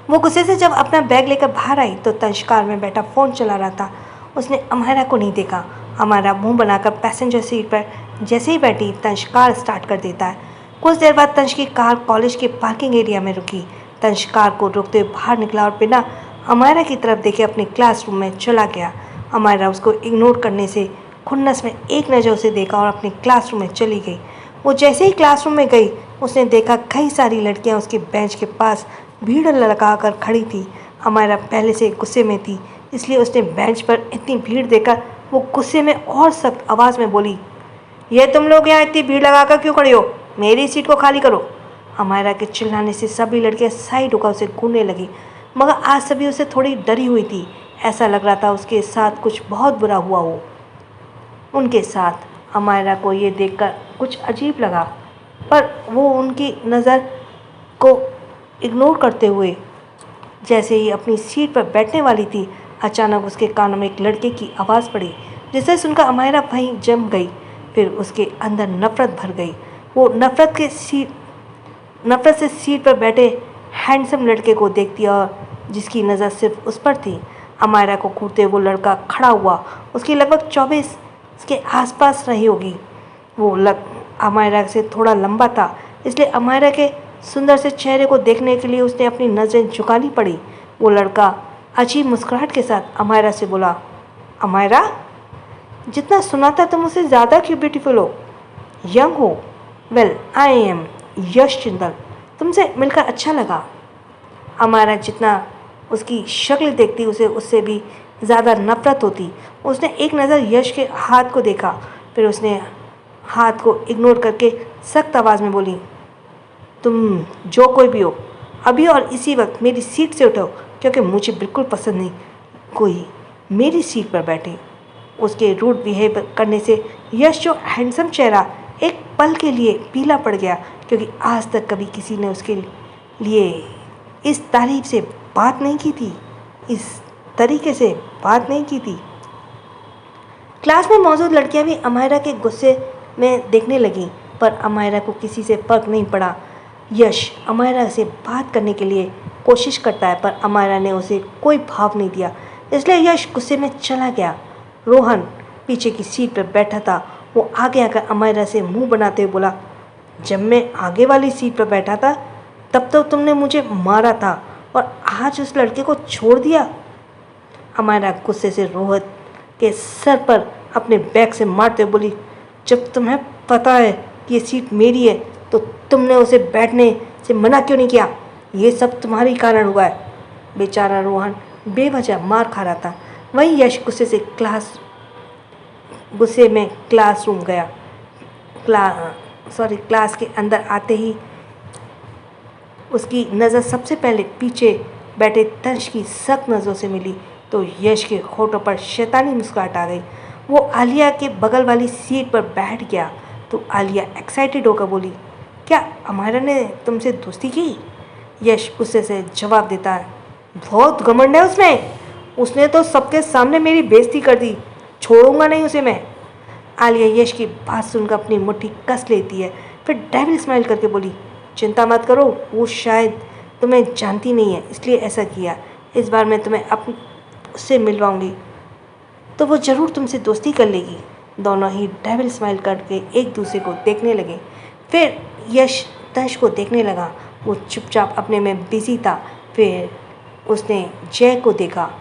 वो गुस्से से जब अपना बैग लेकर बाहर आई तो तंश कार में बैठा फ़ोन चला रहा था। उसने अमायरा को नहीं देखा। अमायरा मुंह बनाकर पैसेंजर सीट पर जैसे ही बैठी तंश कार स्टार्ट कर देता है। कुछ देर बाद तंश की कार कॉलेज के पार्किंग एरिया में रुकी। तंश कार को रोकते हुए बाहर निकला और बिना अमायरा की तरफ देखे अपने क्लासरूम में चला गया। अमायरा उसको इग्नोर करने से खुन्नस में एक नज़र उसे देखा और अपने क्लासरूम में चली गई। वो जैसे ही क्लासरूम में गई उसने देखा कई सारी लड़कियां उसके बेंच के पास भीड़ लगाकर खड़ी थी। अमायरा पहले से गुस्से में थी, इसलिए उसने बेंच पर इतनी भीड़ देखकर वो गुस्से में और सख्त आवाज़ में बोली, ये तुम लोग यहाँ इतनी भीड़ लगाकर क्यों खड़े हो? मेरी सीट को खाली करो। अमायरा के चिल्लाने से सभी लड़कियाँ साइड होकर उसे घूरने लगी, मगर आज सभी उसे थोड़ी डरी हुई थी। ऐसा लग रहा था उसके साथ कुछ बहुत बुरा हुआ हो उनके साथ। अमायरा को ये देखकर कुछ अजीब लगा, पर वो उनकी नज़र को इग्नोर करते हुए जैसे ही अपनी सीट पर बैठने वाली थी, अचानक उसके कानों में एक लड़के की आवाज़ पड़ी, जिसे सुनकर अमायरा वहीं जम गई। फिर उसके अंदर नफरत भर गई। वो नफरत से सीट पर बैठे हैंडसम लड़के को देखती और जिसकी नज़र सिर्फ उस पर थी। अमायरा को घूरते वो लड़का खड़ा हुआ। उसकी लगभग 24 के आसपास रही होगी। वो अमायरा से थोड़ा लंबा था, इसलिए अमायरा के सुंदर से चेहरे को देखने के लिए उसने अपनी नज़रें झुकानी पड़ी। वो लड़का अजीब मुस्कुराहट के साथ अमायरा से बोला, अमायरा, जितना सुना था तुम उससे ज़्यादा क्यों ब्यूटीफुल हो, यंग हो। वेल, आई एम यश जिंदल, तुमसे मिलकर अच्छा लगा। अमायरा जितना उसकी शक्ल देखती उसे उससे भी ज़्यादा नफरत होती। उसने एक नज़र यश के हाथ को देखा, फिर उसने हाथ को इग्नोर करके सख्त आवाज़ में बोली, तुम जो कोई भी हो, अभी और इसी वक्त मेरी सीट से उठो, क्योंकि मुझे बिल्कुल पसंद नहीं कोई मेरी सीट पर बैठे। उसके रूड बिहेव करने से यश जो हैंडसम चेहरा एक पल के लिए पीला पड़ गया, क्योंकि आज तक कभी किसी ने उसके लिए इस तारीफ से बात नहीं की थी, इस तरीके से बात नहीं की थी। क्लास में मौजूद लड़कियां भी अमायरा के गुस्से में देखने लगीं, पर अमायरा को किसी से फर्क नहीं पड़ा। यश अमायरा से बात करने के लिए कोशिश करता है, पर अमायरा ने उसे कोई भाव नहीं दिया, इसलिए यश गुस्से में चला गया। रोहन पीछे की सीट पर बैठा था। वो आगे आकर अमायरा से मुंह बनाते हुए बोला, जब मैं आगे वाली सीट पर बैठा था तब तो तुमने मुझे मारा था, और आज उस लड़के को छोड़ दिया। अमायरा गुस्से से रोहन के सर पर अपने बैग से मारते हुए बोली, जब तुम्हें पता है कि ये सीट मेरी है तो तुमने उसे बैठने से मना क्यों नहीं किया? ये सब तुम्हारे कारण हुआ है। बेचारा रोहन बेवजह मार खा रहा था। वहीं यश गुस्से में क्लासरूम गया। क्लास के अंदर आते ही उसकी नज़र सबसे पहले पीछे बैठे तंश की सख्त नज़रों से मिली, तो यश के होठों पर शैतानी मुस्कुराहट आ गई। वो आलिया के बगल वाली सीट पर बैठ गया, तो आलिया एक्साइटेड होकर बोली, क्या अमायरा ने तुमसे दोस्ती की? यश गुस्से से जवाब देता है, बहुत घमंड है उसने तो सबके सामने मेरी बेइज्जती कर दी, छोड़ूंगा नहीं उसे मैं। आलिया यश की बात सुनकर अपनी मुट्ठी कस लेती है, फिर डेविल स्माइल करके बोली, चिंता मत करो, वो शायद तुम्हें जानती नहीं है इसलिए ऐसा किया। इस बार मैं तुम्हें उससे मिलवाऊंगी तो वो ज़रूर तुमसे दोस्ती कर लेगी। दोनों ही डेविल स्माइल करके एक दूसरे को देखने लगे। फिर यश तंश को देखने लगा। वो चुपचाप अपने में बिजी था। फिर उसने जय को देखा।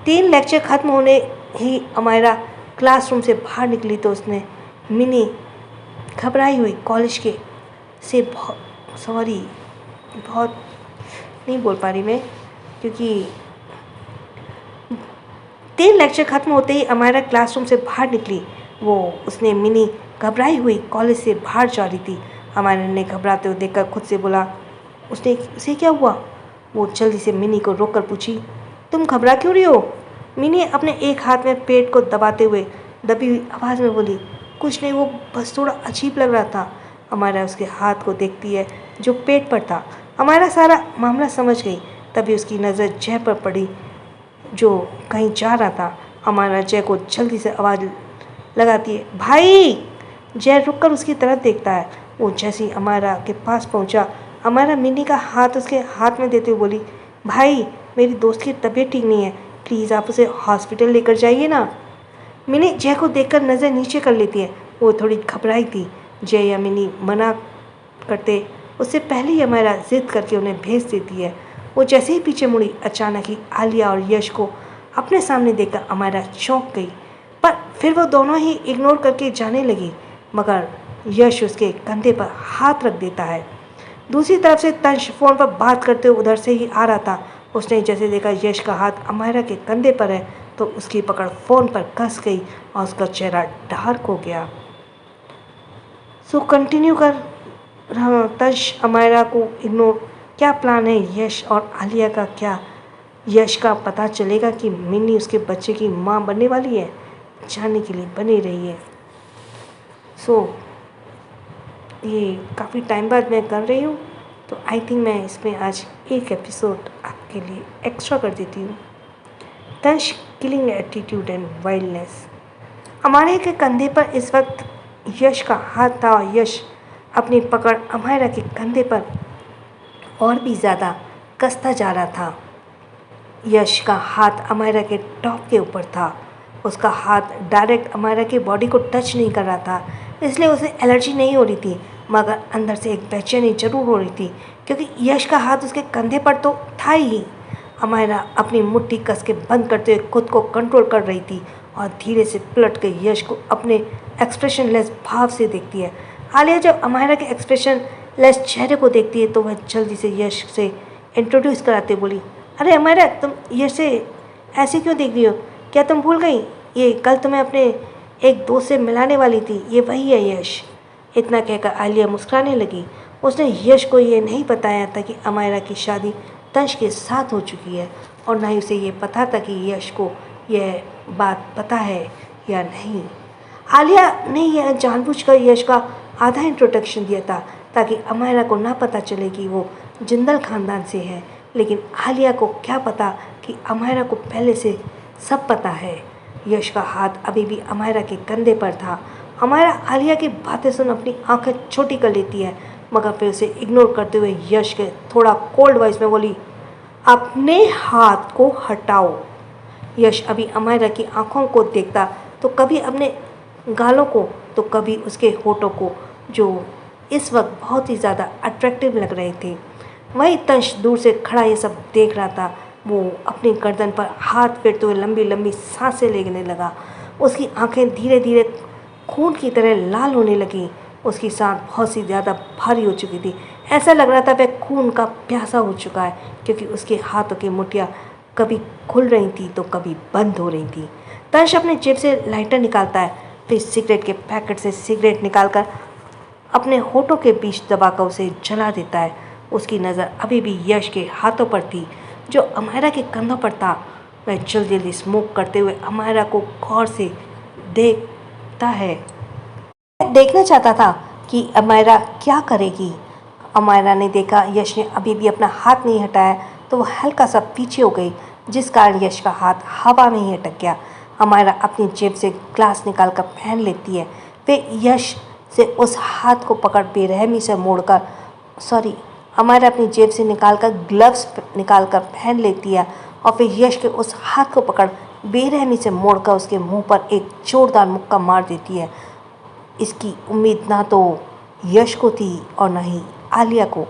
3 लेक्चर ख़त्म होने ही अमायरा क्लासरूम से बाहर निकली तो उसने मिनी घबराई हुई कॉलेज के से बहुत नहीं बोल पा रही मैं, क्योंकि 3 लेक्चर ख़त्म होते ही अमायरा क्लासरूम से बाहर निकली। उसने मिनी घबराई हुई कॉलेज से बाहर जा रही थी। अमायरा ने घबराते हुए देखकर खुद से बोला, उसे क्या हुआ? वो जल्दी से मिनी को रोककर पूछी, तुम घबरा क्यों रही हो? मिनी अपने एक हाथ में पेट को दबाते हुए दबी हुई आवाज़ में बोली, कुछ नहीं, वो बस थोड़ा अजीब लग रहा था। अमायरा उसके हाथ को देखती है जो पेट पर था। अमायरा सारा मामला समझ गई। तभी उसकी नज़र जय पर पड़ी जो कहीं जा रहा था। अमायरा जय को जल्दी से आवाज़ लगाती है, भाई। जय रुककर उसकी तरफ देखता है। वो जैसे ही अमायरा के पास पहुंचा, अमायरा मिनी का हाथ उसके हाथ में देते हुए बोली, भाई, मेरी दोस्त की तबीयत ठीक नहीं है, प्लीज़ आप उसे हॉस्पिटल लेकर जाइए ना। मिनी जय को देखकर नज़र नीचे कर लेती है। वो थोड़ी घबराई थी। जय या मिनी मना करते उससे पहले ही अमायरा जिद करके उन्हें भेज देती है। वो जैसे ही पीछे मुड़ी, अचानक ही आलिया और यश को अपने सामने देखकर अमायरा चौंक गई, पर फिर वो दोनों ही इग्नोर करके जाने लगी। मगर यश उसके कंधे पर हाथ रख देता है। दूसरी तरफ से तंश फ़ोन पर बात करते हुए उधर से ही आ रहा था। उसने जैसे देखा यश का हाथ अमायरा के कंधे पर है तो उसकी पकड़ फ़ोन पर कस गई और उसका चेहरा डार्क हो गया। सो कंटिन्यू कर रहा तंश अमायरा को इग्नोर। क्या प्लान है यश और आलिया का? क्या यश का पता चलेगा कि मिन्नी उसके बच्चे की माँ बनने वाली है, जानने के लिए बने रही है। सो ये काफ़ी टाइम बाद मैं कर रही हूँ, तो आई थिंक मैं इसमें आज एक एपिसोड आपके लिए एक्स्ट्रा कर देती हूँ। Tansh killing attitude and wildness. Amaira के कंधे पर इस वक्त यश का हाथ था और यश अपनी पकड़ अमायरा के कंधे पर और भी ज़्यादा कसता जा रहा था। यश का हाथ अमायरा के टॉप के ऊपर था। उसका हाथ डायरेक्ट अमायरा की बॉडी को टच नहीं कर रहा था, इसलिए उसे एलर्जी नहीं हो रही थी, मगर अंदर से एक बेचैनी जरूर हो रही थी, क्योंकि यश का हाथ उसके कंधे पर तो था ही। अमायरा अपनी मुट्ठी कस के बंद करते हुए खुद को कंट्रोल कर रही थी और धीरे से पलट के यश को अपने एक्सप्रेशनलेस भाव से देखती है। आलिया जब अमायरा के एक्सप्रेशनलेस चेहरे को देखती है तो वह जल्दी से यश से इंट्रोड्यूस कराते बोली, अरे अमायरा, तुम यश से ऐसे क्यों देख रही हो? क्या तुम भूल गई? ये कल तुम्हें अपने एक दोस्त से मिलाने वाली थी, ये वही है यश। इतना कहकर आलिया मुस्कुराने लगी। उसने यश को ये नहीं बताया था कि अमायरा की शादी तंश के साथ हो चुकी है, और ना ही उसे ये पता था कि यश को यह बात पता है या नहीं। आलिया ने यह जानबूझकर यश का आधा इंट्रोडक्शन दिया था ताकि अमायरा को ना पता चले कि वो जिंदल खानदान से है, लेकिन आलिया को क्या पता कि अमायरा को पहले से सब पता है। यश का हाथ अभी भी अमायरा के कंधे पर था। अमायरा आलिया की बातें सुन अपनी आंखें छोटी कर लेती है, मगर फिर उसे इग्नोर करते हुए यश के थोड़ा कोल्ड वॉइस में बोली, अपने हाथ को हटाओ। यश अभी अमायरा की आंखों को देखता तो कभी अपने गालों को तो कभी उसके होठों को, जो इस वक्त बहुत ही ज़्यादा अट्रैक्टिव लग रहे थे। वही तंश दूर से खड़ा ये सब देख रहा था। वो अपनी गर्दन पर हाथ फेरते हुए लंबी लंबी सांसें लेने लगा। उसकी आंखें धीरे धीरे खून की तरह लाल होने लगी। उसकी सांस बहुत सी ज़्यादा भारी हो चुकी थी। ऐसा लग रहा था वह खून का प्यासा हो चुका है, क्योंकि उसके हाथों की मुठ्ठियाँ कभी खुल रही थी तो कभी बंद हो रही थी। तंश अपने जेब से लाइटर निकालता है, फिर सिगरेट के पैकेट से सिगरेट निकालकर अपने होठों के बीच दबाकर उसे जला देता है। उसकी नज़र अभी भी यश के हाथों पर थी, जो अमायरा के कंधों पर था। वह जल्दी जल्दी स्मोक करते हुए अमायरा को गौर से देखता है। देखना चाहता था कि अमायरा क्या करेगी। अमायरा ने देखा यश ने अभी भी अपना हाथ नहीं हटाया, तो वह हल्का सा पीछे हो गई, जिस कारण यश का हाथ हवा में ही अटक गया। अमायरा अपनी जेब से ग्लास निकाल कर पहन लेती है, फिर यश से उस हाथ को पकड़ बेरहमी से मोड़कर अमायरा अपनी जेब से निकालकर ग्लव्स निकालकर पहन लेती है, और फिर यश के उस हाथ को पकड़ बेरहमी से मोड़कर उसके मुंह पर एक जोरदार मुक्का मार देती है। इसकी उम्मीद ना तो यश को थी और ना ही आलिया को।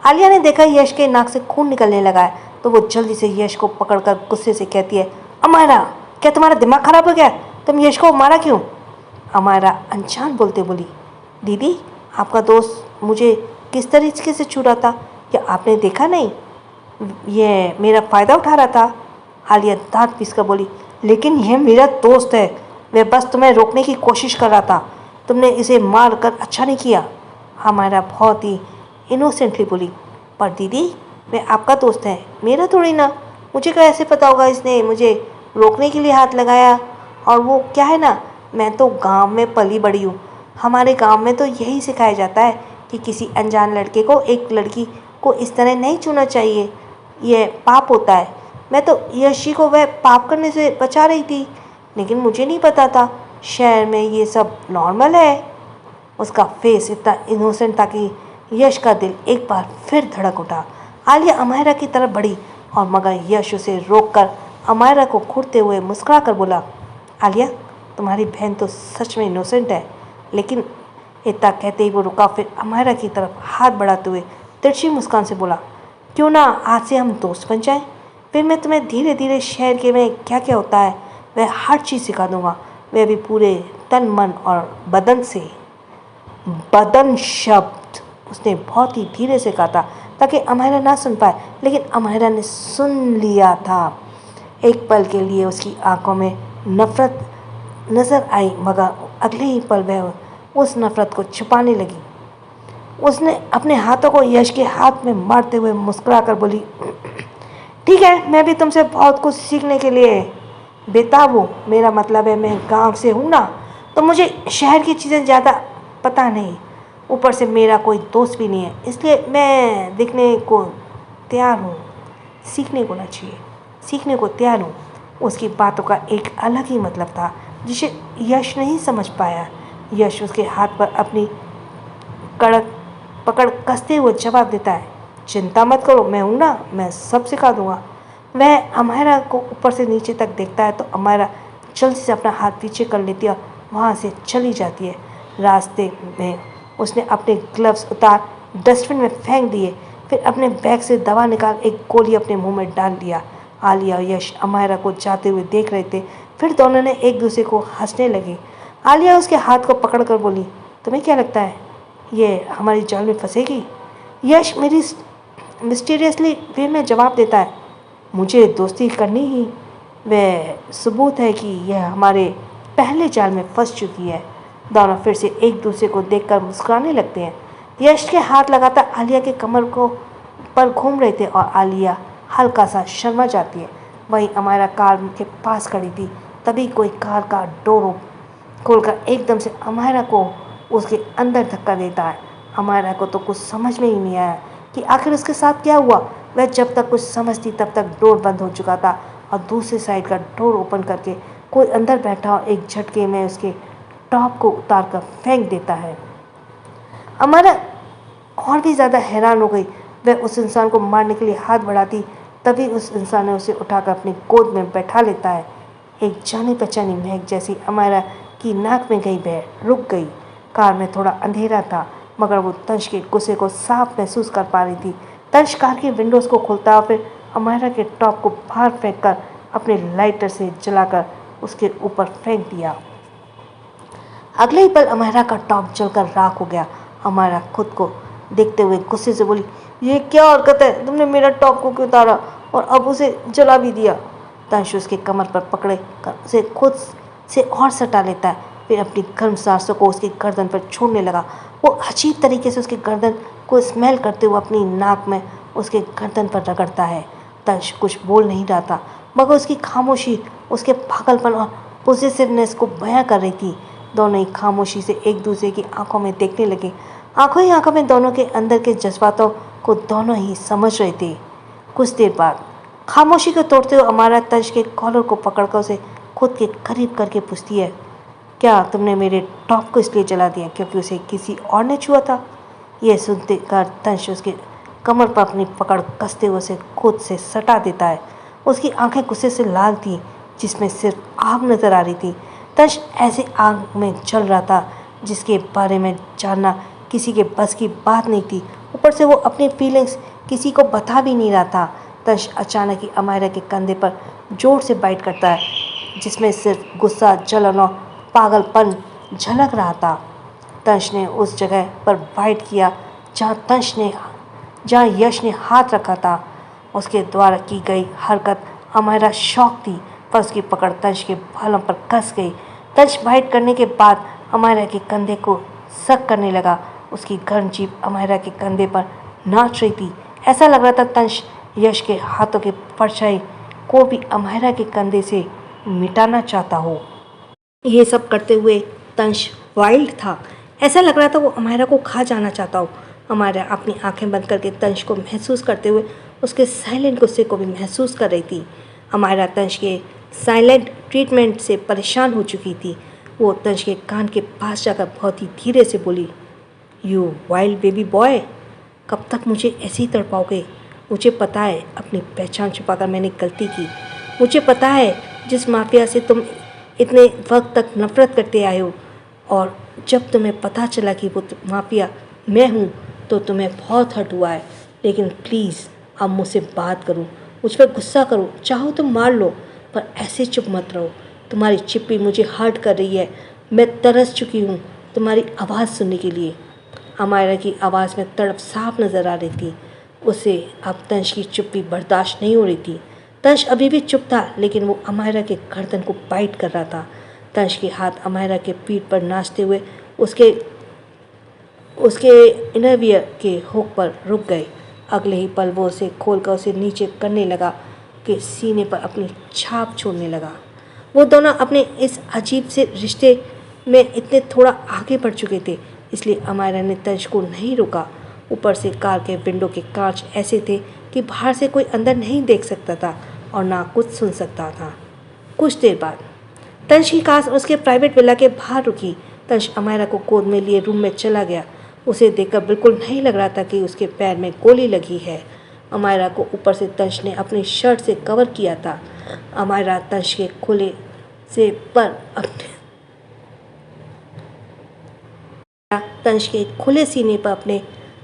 आलिया ने देखा यश के नाक से खून निकलने लगा है, तो वो जल्दी से यश को पकड़कर गुस्से से कहती है, अमायरा, क्या तुम्हारा दिमाग खराब हो गया? तुम यश को मारा क्यों? अमायरा अनजान बोलते बोली, दीदी, आपका दोस्त मुझे किस तरीके से छू रहा था, क्या आपने देखा नहीं? ये मेरा फ़ायदा उठा रहा था। आलिया दांत पीस कर बोली, लेकिन यह मेरा दोस्त है, वह बस तुम्हें रोकने की कोशिश कर रहा था, तुमने इसे मार कर अच्छा नहीं किया। हमारा बहुत ही इनोसेंटली बोली, पर दीदी, वह आपका दोस्त है, मेरा थोड़ी ना। मुझे कैसे पता होगा इसने मुझे रोकने के लिए हाथ लगाया? और वो क्या है ना, मैं तो गांव में पली बड़ी हूँ। हमारे गांव में तो यही सिखाया जाता है कि किसी अनजान लड़के को एक लड़की को इस तरह नहीं छूना चाहिए, यह पाप होता है। मैं तो यशी को वह पाप करने से बचा रही थी, लेकिन मुझे नहीं पता था शहर में ये सब नॉर्मल है। उसका फेस इतना इनोसेंट था कि यश का दिल एक बार फिर धड़क उठा। आलिया अमायरा की तरफ बढ़ी, और मगर यश उसे रोककर अमायरा को घूरते हुए मुस्कुरा कर बोला, आलिया, तुम्हारी बहन तो सच में इनोसेंट है। लेकिन इतना कहते ही वो रुका, फिर अमायरा की तरफ हाथ बढ़ाते हुए तिरछी मुस्कान से बोला, क्यों ना आज से हम दोस्त बन जाएं? फिर मैं तुम्हें धीरे धीरे शहर के में क्या क्या होता है वह हर चीज़ सिखा दूंगा, वह भी पूरे तन मन और बदन से। बदन शब्द उसने बहुत ही धीरे से कहा था ताकि अमायरा ना सुन पाए, लेकिन अमायरा ने सुन लिया था। एक पल के लिए उसकी आंखों में नफरत नज़र आई, मगर अगले ही पल वह उस नफरत को छुपाने लगी। उसने अपने हाथों को यश के हाथ में मारते हुए मुस्कुरा कर बोली, ठीक है, मैं भी तुमसे बहुत कुछ सीखने के लिए बेताब हूँ। मेरा मतलब है मैं गांव से हूँ ना, तो मुझे शहर की चीज़ें ज़्यादा पता नहीं। ऊपर से मेरा कोई दोस्त भी नहीं है, इसलिए मैं देखने को तैयार हूँ। सीखने को ना चाहिए, सीखने को तैयार हूँ। उसकी बातों का एक अलग ही मतलब था जिसे यश नहीं समझ पाया। यश उसके हाथ पर अपनी कड़क पकड़ कसते हुए जवाब देता है, चिंता मत करो, मैं हूँ ना, मैं सब सिखा दूंगा। वह अमायरा को ऊपर से नीचे तक देखता है तो अमायरा जल्दी से अपना हाथ पीछे कर लेती है और वहाँ से चली जाती है। रास्ते में उसने अपने ग्लव्स उतार डस्टबिन में फेंक दिए, फिर अपने बैग से दवा निकाल एक गोली अपने मुंह में डाल दिया। आलिया और यश अमायरा को जाते हुए देख रहे थे, फिर दोनों ने एक दूसरे को हंसने लगे। आलिया उसके हाथ को पकड़कर बोली, तुम्हें क्या लगता है ये हमारी जाल में फंसेगी? यश मेरी मिस्टीरियसली वे में जवाब देता है, मुझे दोस्ती करनी ही वह सबूत है कि यह हमारे पहले जाल में फंस चुकी है। दोनों फिर से एक दूसरे को देखकर मुस्कुराने लगते हैं। यश के हाथ लगातार आलिया के कमर को पर घूम रहे थे और आलिया हल्का सा शर्मा जाती है। वहीं हमारा कार के पास खड़ी थी, तभी कोई कार का डोर खोलकर एकदम से अमायरा को उसके अंदर धक्का देता है। अमायरा को तो कुछ समझ में ही नहीं आया कि आखिर उसके साथ क्या हुआ। वह जब तक कुछ समझती तब तक डोर बंद हो चुका था और दूसरी साइड का डोर ओपन करके कोई अंदर बैठा और एक झटके में उसके टॉप को उतार कर फेंक देता है। अमायरा और भी ज़्यादा हैरान हो गई। वह उस इंसान को मारने के लिए हाथ बढ़ाती, तभी उस इंसान ने उसे उठाकर अपनी गोद में बैठा लेता है। एक जानी पहचानी महक जैसी अमायरा की नाक में गई, बह रुक गई। कार में थोड़ा अंधेरा था, मगर वो तंश के गुस्से को साफ महसूस कर पा रही थी। तंश कार की विंडोज़ को खोलता और फिर अमायरा के टॉप को बाहर फेंक कर अपने लाइटर से जलाकर उसके ऊपर फेंक दिया। अगले ही पल अमायरा का टॉप जलकर राख हो गया। अमायरा खुद को देखते हुए गुस्से से बोली, ये क्या हरकत है, तुमने मेरा टॉप को क्यों उतारा और अब उसे जला भी दिया? तंश उसके कमर पर पकड़े कर उसे खुद से और सटा लेता है, फिर अपनी गर्म सांसों को उसकी गर्दन पर छोड़ने लगा। वो अजीब तरीके से उसकी गर्दन को स्मेल करते हुए अपनी नाक में उसके गर्दन पर रगड़ता है। तंश कुछ बोल नहीं रहा था, मगर उसकी खामोशी उसके पागलपन और पोजेसिवनेस को बयां कर रही थी। दोनों ही खामोशी से एक दूसरे की आंखों में देखने लगे। आंखों ही आंखों में दोनों के अंदर के जज्बातों को दोनों ही समझ रहे थे। कुछ देर बाद खामोशी को तोड़ते हुए अमायरा तंश के कॉलर को पकड़कर उसे खुद के करीब करके पूछती है, क्या तुमने मेरे टॉप को इसलिए जला दिया क्योंकि उसे किसी और ने छुआ था? यह सुनते कर तंश उसके कमर पर अपनी पकड़ कसते हुए उसे खुद से सटा देता है। उसकी आंखें गुस्से से लाल थी, जिसमें सिर्फ आग नजर आ रही थी। तंश ऐसे आग में जल रहा था जिसके बारे में जानना किसी के बस की बात नहीं थी। ऊपर से वो अपनी फीलिंग्स किसी को बता भी नहीं रहा था। तंश अचानक ही अमायरा के कंधे पर जोर से बाइट करता है, जिसमें सिर्फ गुस्सा, जलन और पागलपन झलक रहा था। तंश ने उस जगह पर बाइट किया जहाँ यश ने हाथ रखा था। उसके द्वारा की गई हरकत अमायरा शौक थी, पर उसकी पकड़ तंश के बालों पर कस गई। तंश बाइट करने के बाद अमायरा के कंधे को सक करने लगा। उसकी गर्म जीभ अमायरा के कंधे पर नाच रही थी। ऐसा लग रहा था तंश यश के हाथों के परछाई को भी अमायरा के कंधे से मिटाना चाहता हो। ये सब करते हुए तंश वाइल्ड था। ऐसा लग रहा था वो अमायरा को खा जाना चाहता हो। अमायरा अपनी आंखें बंद करके तंश को महसूस करते हुए उसके साइलेंट गुस्से को भी महसूस कर रही थी। अमायरा तंश के साइलेंट ट्रीटमेंट से परेशान हो चुकी थी। वो तंश के कान के पास जाकर बहुत ही धीरे से बोली, यू वाइल्ड बेबी बॉय, कब तक मुझे ऐसे ही तड़पाओगे? मुझे पता है अपनी पहचान छुपाकर मैंने गलती की। मुझे पता है जिस माफिया से तुम इतने वक्त तक नफरत करते आए हो, और जब तुम्हें पता चला कि वो माफिया मैं हूँ तो तुम्हें बहुत हर्ट हुआ है। लेकिन प्लीज़ अब मुझसे बात करो, मुझ पर गुस्सा करो, चाहो तो मार लो, पर ऐसे चुप मत रहो। तुम्हारी चिप्पी मुझे हर्ट कर रही है। मैं तरस चुकी हूँ तुम्हारी आवाज़ सुनने के लिए। अमायरा की आवाज़ में तड़प साफ नज़र आ रही थी। उसे अब तंश की चुप्पी बर्दाश्त नहीं हो रही थी। तंश अभी भी चुप था, लेकिन वो अमायरा के गर्दन को बाइट कर रहा था। तंश के हाथ अमायरा के पीठ पर नाचते हुए उसके इनरवियर के हुक पर रुक गए। अगले ही पल वो उसे खोलकर उसे नीचे करने लगा। के सीने पर अपनी छाप छोड़ने लगा। वो दोनों अपने इस अजीब से रिश्ते में इतने थोड़ा आगे बढ़ चुके थे, इसलिए अमायरा ने तंश को नहीं रोका। ऊपर से कार के विंडो के कांच ऐसे थे कि बाहर से कोई अंदर नहीं देख सकता था और ना कुछ सुन सकता था। कुछ देर बाद तंश की कार उसके प्राइवेट विला के बाहर रुकी। तंश अमायरा को गोद में लिए रूम में चला गया। उसे देखकर बिल्कुल नहीं लग रहा था कि उसके पैर में गोली लगी है। अमायरा को ऊपर से तंश ने अपनी शर्ट से कवर किया था। अमायरा तंश के खुले से पर अपने तंश के खुले सीने पर अपने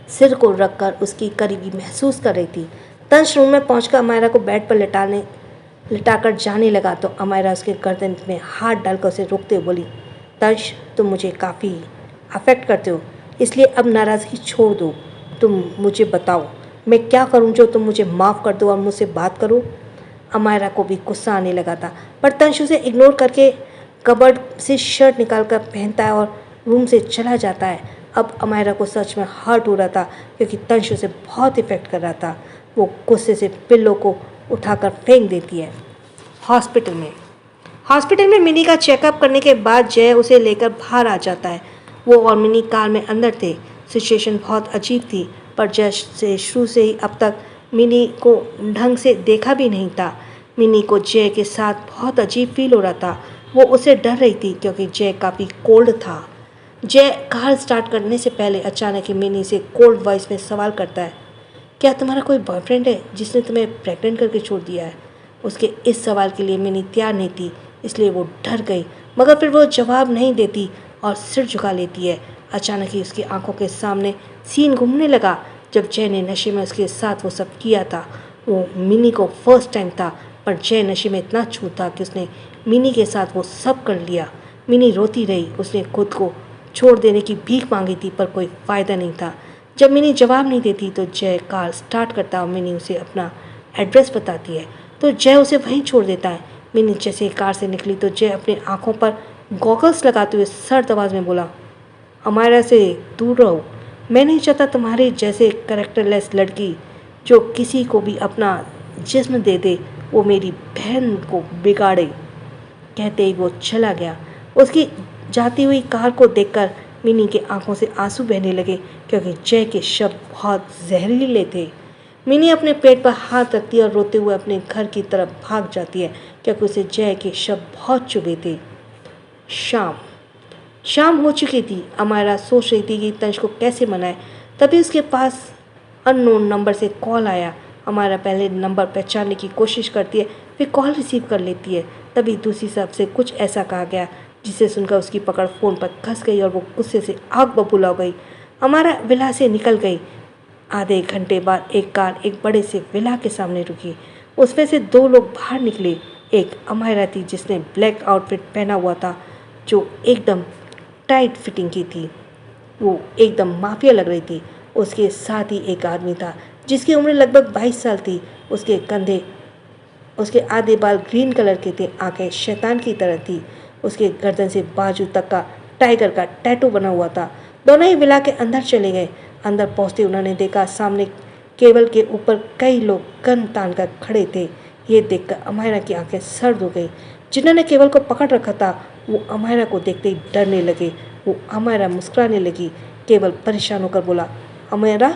सिर को रखकर उसकी करीबी महसूस कर रही थी। तंश रूम में पहुंचकर अमायरा को बेड पर लिटाकर जाने लगा तो अमायरा उसके गर्दन में हाथ डालकर उसे रोकते हुए बोली, तंश तुम मुझे काफ़ी अफेक्ट करते हो, इसलिए अब नाराज़गी छोड़ दो। तुम मुझे बताओ मैं क्या करूं जो तुम मुझे माफ़ कर दो और मुझसे बात करो। अमायरा को भी गुस्सा आने लगा था, पर तंश उसे इग्नोर करके कबर्ड से शर्ट निकाल कर पहनता है और रूम से चला जाता है। अब अमायरा को सच में हर्ट हो रहा था क्योंकि तंश उसे बहुत इफेक्ट कर रहा था। वो गुस्से से पिल्लो को उठाकर फेंक देती है। हॉस्पिटल में मिनी का चेकअप करने के बाद जय उसे लेकर बाहर आ जाता है। वो और मिनी कार में अंदर थे। सिचुएशन बहुत अजीब थी, पर जय से शुरू से ही अब तक मिनी को ढंग से देखा भी नहीं था। मिनी को जय के साथ बहुत अजीब फील हो रहा था। वो उसे डर रही थी क्योंकि जय काफ़ी कोल्ड था। जय कार स्टार्ट करने से पहले अचानक ही मिनी से कोल्ड वॉइस में सवाल करता है, क्या तुम्हारा कोई बॉयफ्रेंड है जिसने तुम्हें प्रेग्नेंट करके छोड़ दिया है? उसके इस सवाल के लिए मिनी तैयार नहीं थी, इसलिए वो डर गई, मगर फिर वो जवाब नहीं देती और सिर झुका लेती है। अचानक ही उसकी आंखों के सामने सीन घूमने लगा जब जय ने नशे में उसके साथ वो सब किया था। वो मिनी को फर्स्ट टाइम था, पर जय नशे में इतना छूट था कि उसने मिनी के साथ वो सब कर लिया। मिनी रोती रही। उसने खुद को छोड़ देने की भीख मांगी थी, पर कोई फ़ायदा नहीं था। जब मिनी जवाब नहीं देती तो जय कार स्टार्ट करता और मिनी उसे अपना एड्रेस बताती है तो जय उसे वहीं छोड़ देता है। मिनी जैसे कार से निकली तो जय अपनी आंखों पर गॉगल्स लगाते हुए सर्द आवाज़ में बोला, अमायरा से दूर रहो। मैं नहीं चाहता तुम्हारे जैसे कैरेक्टरलेस लड़की जो किसी को भी अपना जिस्म दे दे वो मेरी बहन को बिगाड़े। कहते ही वो चला गया। उसकी जाती हुई कार को देखकर मिनी के आंखों से आंसू बहने लगे क्योंकि जय के शब्द बहुत जहरीले थे। मिनी अपने पेट पर हाथ रखती है और रोते हुए अपने घर की तरफ भाग जाती है क्योंकि उसे जय के शब्द बहुत चुभे थे। शाम हो चुकी थी। अमायरा सोच रही थी कि तंश को कैसे मनाए, तभी उसके पास अननोन नंबर से कॉल आया। अमायरा पहले नंबर पहचानने की कोशिश करती है, फिर कॉल रिसीव कर लेती है। तभी दूसरी तरफ से कुछ ऐसा कहा गया जिसे सुनकर उसकी पकड़ फ़ोन पर फंस गई और वो गुस्से से आग बबूला हो गई। अमायरा विला से निकल गई। आधे घंटे बाद एक कार एक बड़े से विला के सामने रुकी। उसमें से दो लोग बाहर निकले। एक अमायरा थी जिसने ब्लैक आउटफिट पहना हुआ था जो एकदम टाइट फिटिंग की थी। वो एकदम माफिया लग रही थी। उसके साथ ही एक आदमी था जिसकी उम्र लगभग 22 साल थी। उसके आधे बाल ग्रीन कलर के थे, आंखें शैतान की तरह थी। उसके गर्दन से बाजू तक का टाइगर का टैटू बना हुआ था। दोनों ही विला के अंदर चले गए। अंदर पहुंचते उन्होंने देखा सामने केबल के ऊपर कई लोग गन तान कर खड़े थे। ये देखकर अमायरा की आंखें सर्द हो गई। जिन्होंने केबल को पकड़ रखा था वो अमायरा को देखते ही डरने लगे। वो अमायरा मुस्कुराने लगी। केबल परेशान होकर बोला, अमायरा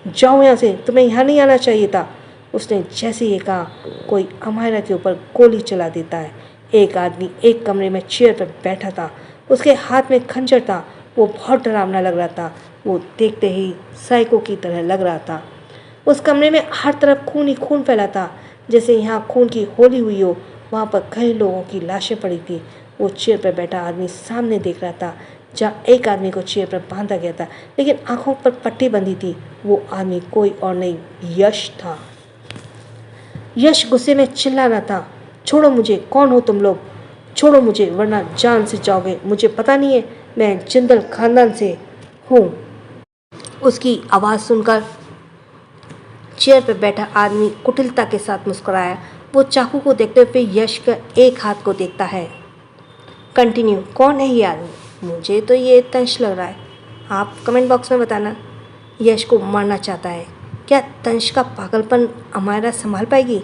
जाओ यहाँ से, तुम्हें यहाँ नहीं आना चाहिए था। उसने जैसे ये कहा कोई अमायरा के ऊपर गोली चला देता है। एक आदमी एक कमरे में चेयर पर बैठा था। उसके हाथ में खंजर था। वो बहुत डरावना लग रहा था। वो देखते ही साइको की तरह लग रहा था। उस कमरे में हर तरफ खून ही खून फैला था, जैसे यहाँ खून की होली हुई हो। वहाँ पर कई लोगों की लाशें पड़ी थी। वो चेयर पर बैठा आदमी सामने देख रहा था जहाँ एक आदमी को चेयर पर बांधा गया था, लेकिन आंखों पर पट्टी बंधी थी। वो आदमी कोई और नहीं, यश था। यश गुस्से में चिल्ला रहा था, छोड़ो मुझे, कौन हो तुम लोग? छोड़ो मुझे वरना जान से जाओगे। मुझे पता नहीं है, मैं जिंदल खानदान से हूँ। उसकी आवाज़ सुनकर चेयर पर बैठा आदमी कुटिलता के साथ मुस्कुराया। वो चाकू को देखते हुए यश का एक हाथ को देखता है। कंटिन्यू, कौन है ये आदमी? मुझे तो ये तंश लग रहा है। आप कमेंट बॉक्स में बताना। यश को मारना चाहता है। क्या तंश का पागलपन अमायरा संभाल पाएगी?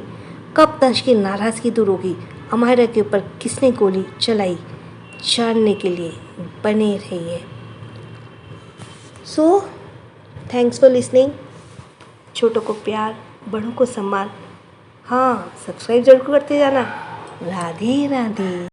कब तंश की नाराज़गी दूर होगी, अमायरा के ऊपर किसने गोली चलाई, जानने के लिए बने रहिए। So thanks for listening. छोटों को प्यार, बड़ों को सम्मान, हाँ सब्सक्राइब जरूर करते जाना। राधे राधे।